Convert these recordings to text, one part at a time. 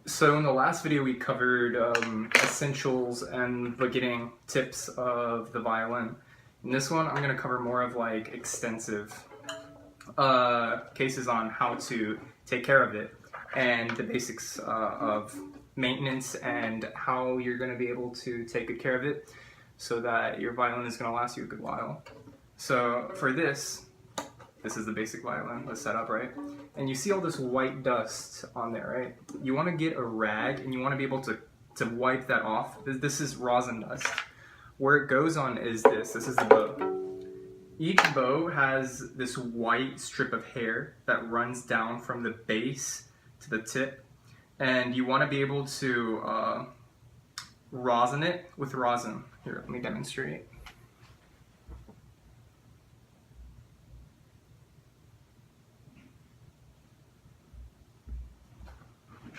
So in the last video we covered essentials and beginning tips of the violin. In this one I'm going to cover more of like extensive cases on how to take care of it and the basics of maintenance and how you're going to be able to take good care of it so that your violin is going to last you a good while. So for this is the basic violin, the setup, right? And you see all this white dust on there, right? You want to get a rag and you want to be able to wipe that off. This is rosin dust. Where it goes on is this is the bow. Each bow has this white strip of hair that runs down from the base to the tip. And you want to be able to rosin it with rosin. Here, let me demonstrate.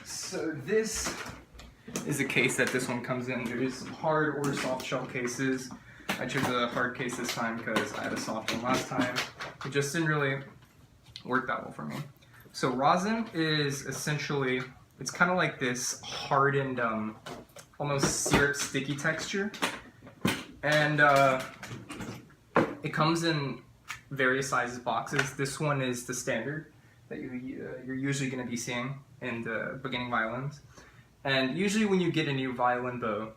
So this is a case that this one comes in. There's hard or soft shell cases. I chose a hard case this time because I had a soft one last time. It just didn't really work that well for me. So rosin is essentially, it's kind of like this hardened, almost syrup sticky texture. And it comes in various sizes boxes. This one is the standard that you're usually going to be seeing in the beginning violins. And usually when you get a new violin bow,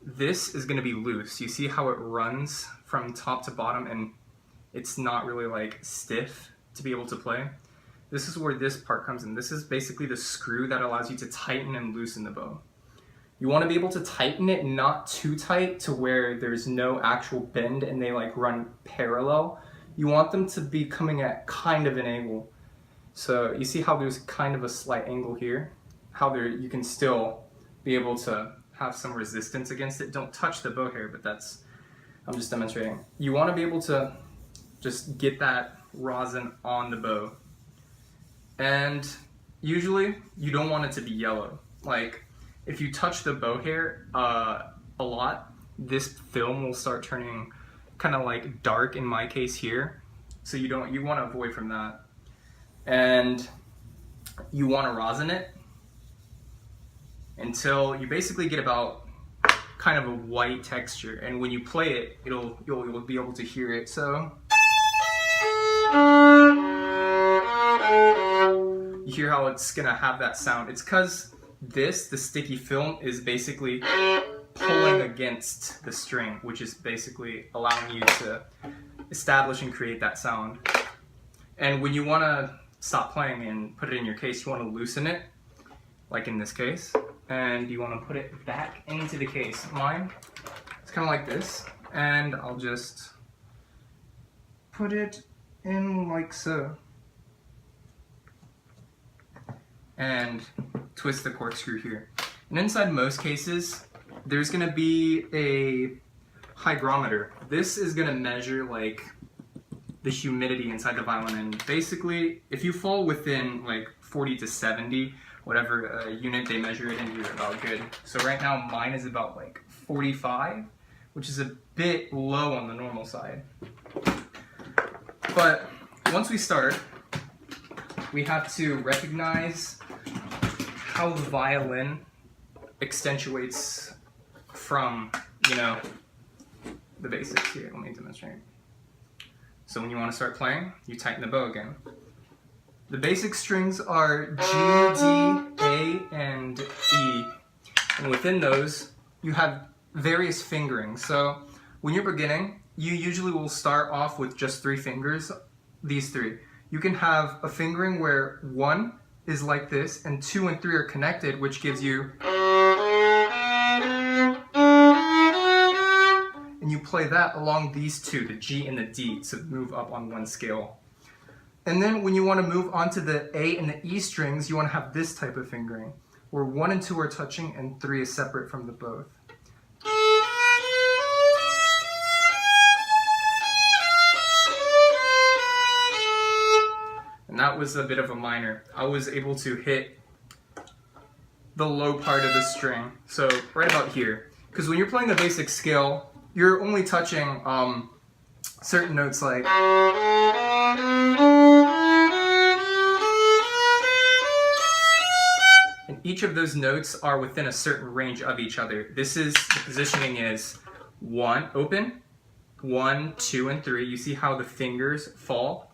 this is going to be loose. You see how it runs from top to bottom and it's not really like stiff to be able to play. This is where this part comes in. This is basically the screw that allows you to tighten and loosen the bow. You want to be able to tighten it not too tight to where there's no actual bend and they like run parallel. You want them to be coming at kind of an angle. So you see how there's kind of a slight angle here? How you can still be able to have some resistance against it. Don't touch the bow hair, but I'm just demonstrating. You want to be able to just get that rosin on the bow. And usually you don't want it to be yellow. Like if you touch the bow hair a lot, this film will start turning kind of like dark in my case here. So you want to avoid from that. And you want to rosin it until you basically get about kind of a white texture, and when you play it, you'll be able to hear it. So you hear how it's gonna have that sound. It's because the sticky film is basically pulling against the string, which is basically allowing you to establish and create that sound. And when you want to stop playing and put it in your case, you want to loosen it, like in this case, and you want to put it back into the case. Mine, it's kind of like this, and I'll just put it in like so, and twist the corkscrew here. And inside most cases, there's going to be a hygrometer. This is going to measure like the humidity inside the violin, and basically if you fall within like 40 to 70, whatever unit they measure it in, you're about good. So right now mine is about like 45, which is a bit low on the normal side. But once we start, we have to recognize how the violin accentuates from, the basics here. Let me demonstrate. So when you want to start playing, you tighten the bow again. The basic strings are G, D, A, and E. And within those, you have various fingerings. So when you're beginning, you usually will start off with just 3 fingers, these 3. You can have a fingering where 1 is like this, and 2 and 3 are connected, which gives you... And you play that along these 2, the G and the D, to move up on 1 scale. And then when you want to move on to the A and the E strings, you want to have this type of fingering, where 1 and 2 are touching and 3 is separate from the both. And that was a bit of a minor. I was able to hit the low part of the string, so right about here. Because when you're playing the basic scale, you're only touching certain notes like and each of those notes are within a certain range of each other. This is, the positioning is 1, open, 1, 2, and 3. You see how the fingers fall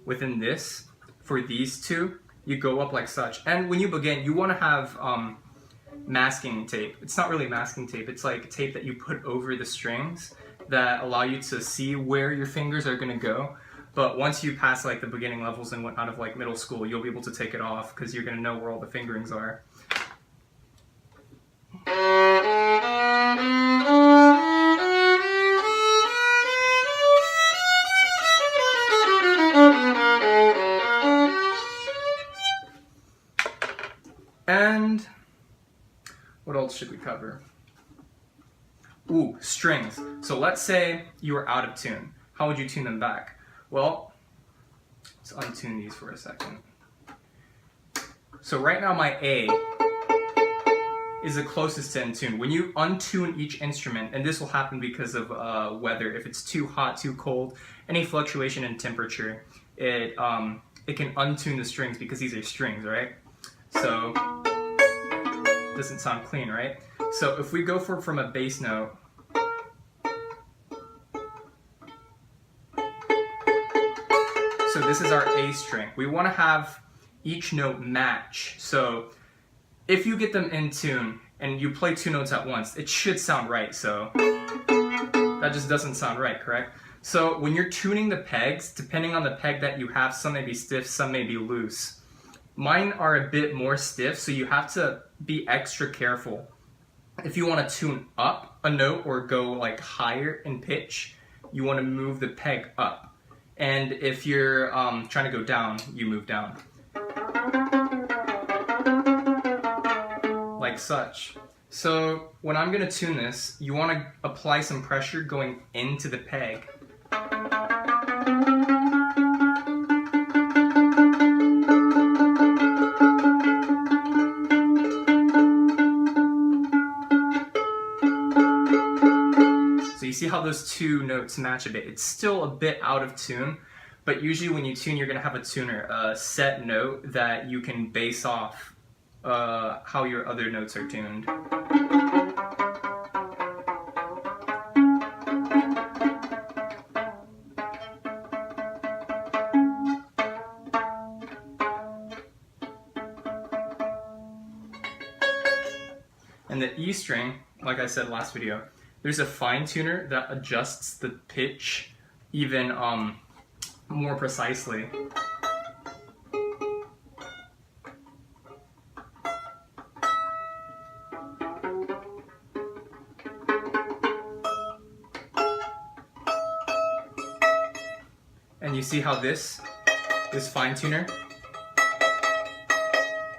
within this? For these two, you go up like such. And when you begin, you want to have masking tape. It's not really masking tape, it's like tape that you put over the strings that allow you to see where your fingers are going to go. But once you pass like the beginning levels and whatnot of like middle school, you'll be able to take it off because you're going to know where all the fingerings are. And what else should we cover? Ooh, strings. So let's say you were out of tune. How would you tune them back? Well, let's untune these for a second. So right now my A is the closest to in tune. When you untune each instrument, and this will happen because of weather, if it's too hot, too cold, any fluctuation in temperature, it can untune the strings because these are strings, right? So it doesn't sound clean, right? So if we go from a bass note, so this is our A string. We want to have each note match. So if you get them in tune and you play 2 notes at once, it should sound right. So that just doesn't sound right, correct? So when you're tuning the pegs, depending on the peg that you have, some may be stiff, some may be loose. Mine are a bit more stiff, so you have to be extra careful. If you want to tune up a note or go like higher in pitch, you want to move the peg up. And if you're trying to go down, you move down. Like such. So when I'm going to tune this, you want to apply some pressure going into the peg. So you see how those 2 notes match a bit. It's still a bit out of tune, but usually when you tune, you're going to have a tuner, a set note that you can base off how your other notes are tuned. And the E string, like I said last video, there's a fine tuner that adjusts the pitch even more precisely. And you see how this fine tuner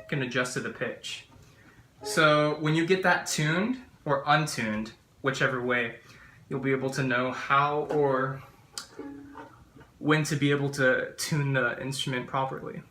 can adjust to the pitch. So when you get that tuned or untuned, whichever way, you'll be able to know how or when to be able to tune the instrument properly.